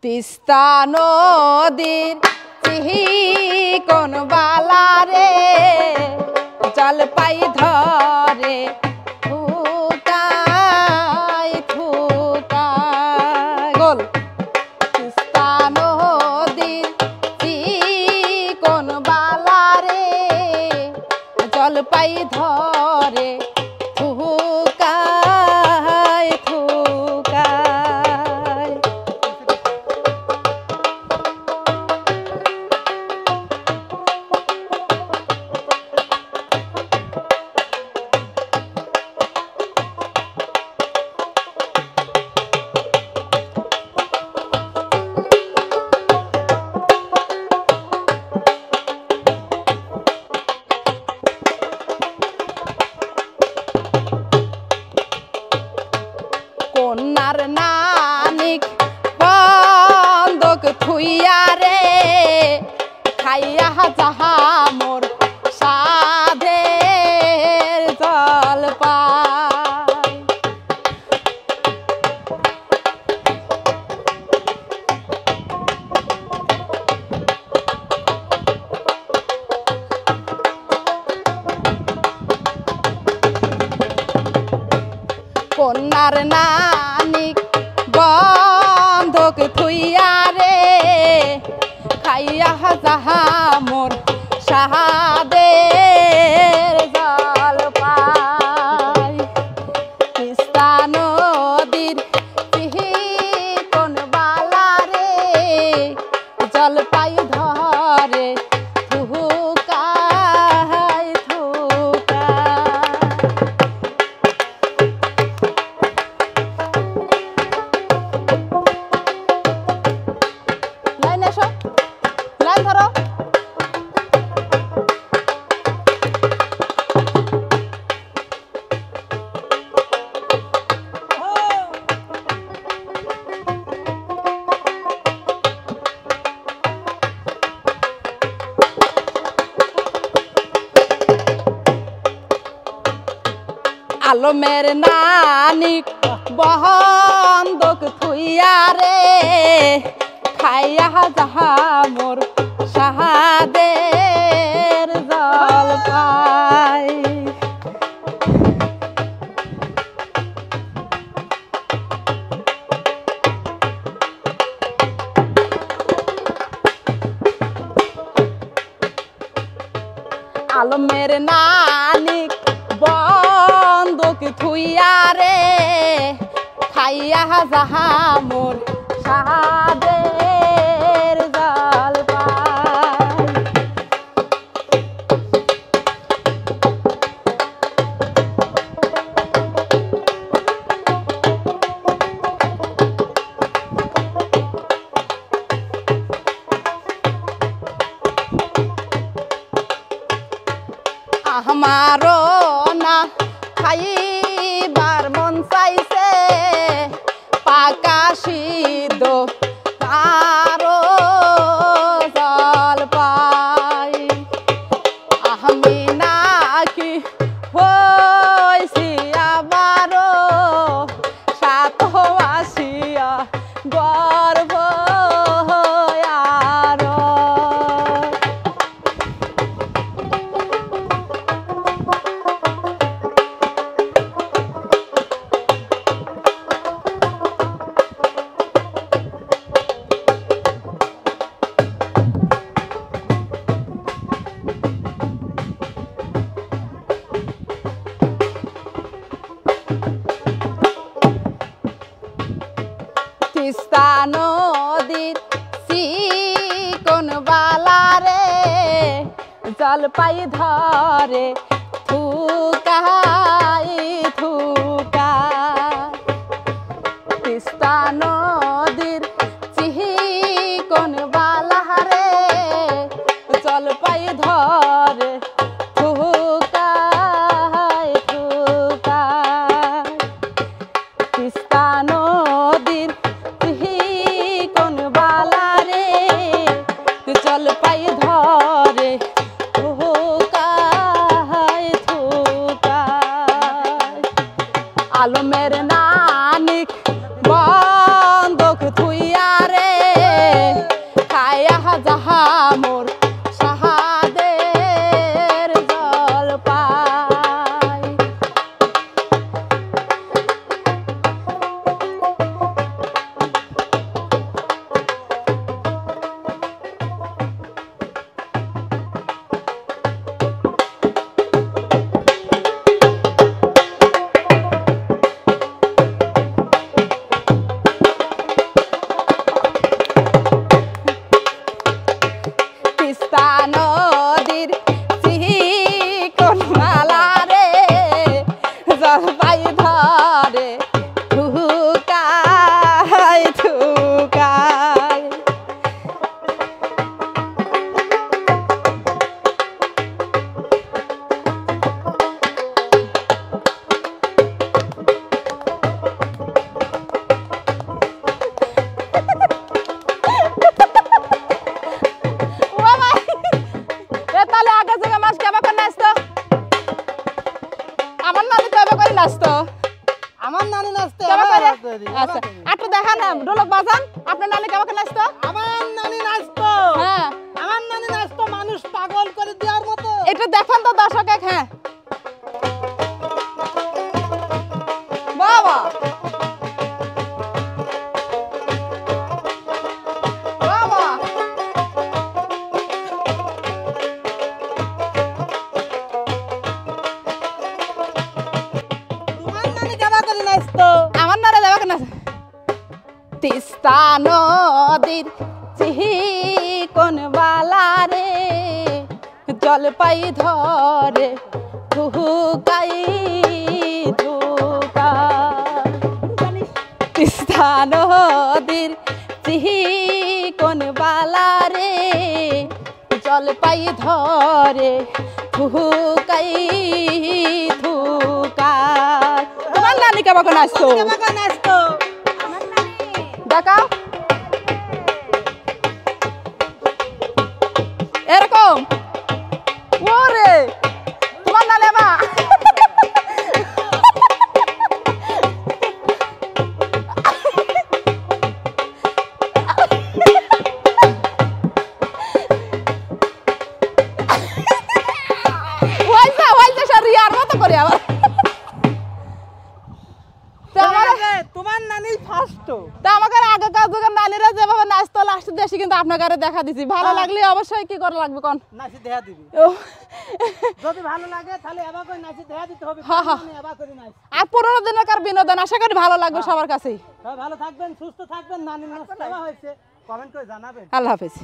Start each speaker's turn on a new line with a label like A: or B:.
A: তিস্তা নদীর চিকন বালারে জলপাই ধরে থুকাই থুকাই গোল। তিস্তা নদীর চিকন বালারে জলপাই ধরে থুকাই থুকাই। কন্যার নানিক বন্ধক থুইয়া রে খাইয়া যাহা মোর সাধের জলপাই। কন্যার নানিক বন্ধক থুইয়া রে খাইয়া যাহা মোর সাধের জলপাই। তিস্তা নদীর চিকন বালারে জলপাই ধরে থুকাই থুকাই। লাইন এসো, লাইন ধরো। আলমের নানিক বন্ধক থুইয়া রে খাইয়া যাহা মোর সাধের জলপাই। আলমের নানিক বন্ধক থুইয়া রে খাইয়া যাহা মোর সাধের জলপাই। আমারও না খাইবার মন চাইছে পাকা সিদ্ধ তারও জলপাই। আমি নাকি হইছি আবারও সাত আসিয়া গর্ব আরো। তিস্তা নদীর চিকন বালারে জলপাই ধরে থুকাই থুকাই। তিস্তা নদীর চিকন বালারে জলপাই ধরে থুকাই থুকাই। তিস্তা নদীর চিকন বালারে জলপাই ধরে থুকাই থুকাই।
B: করে দিই
A: আচ্ছা একটু দেখান ঢোলক বাজান আপনার নানি কেমন নাচতো
B: আমার নানি নাচতো
A: হ্যাঁ
B: আমার নানি নাচতো মানুষ পাগল করে দেওয়ার মতো
A: একটু দেখেন তো দর্শক হ্যাঁ বাবা বাবা
B: তোমার নানি কেমন করে নাচতো
A: আমার নারে যাবে কেন তিস্তা নদীর চিকন বালা রে জলপাই ধরে ধুকাই ধুকা তিস্তা নদীর চিকন বালা রে জলপাই ধরে ধুকাই ধুকা তোমার নানি কেমন নাচতো
B: কেমন করে নাচতো
A: দেখাও এরকম ওরে তোমার নালে মা হয়েছে সারিয়ার মতো করে আবার
B: তোমার নানি ফার্স্ট
A: তা আমাকে আগেকার যুগের নানীরা যেভাবে নাচতো লাস্ট দেশে কিন্তু আপনাকে দেখা দিছি ভালো লাগলে অবশ্যই কি করা লাগবে কোন
B: নাচি দেয়া দিবি
A: ও,
B: যদি ভালো লাগে তাহলে এবার করে নাচি দেয়া দিতে হবে
A: হ্যাঁ, হ্যাঁ।
B: আমি এবার করে নাচ
A: আর 15 দিনের বিনোদন আশা করি ভালো লাগবে সবার কাছেই
B: ভালো থাকবেন সুস্থ থাকবেন নানি নাচ কেমন হয়েছে কমেন্ট করে জানাবেন
A: আল্লাহ হাফেজ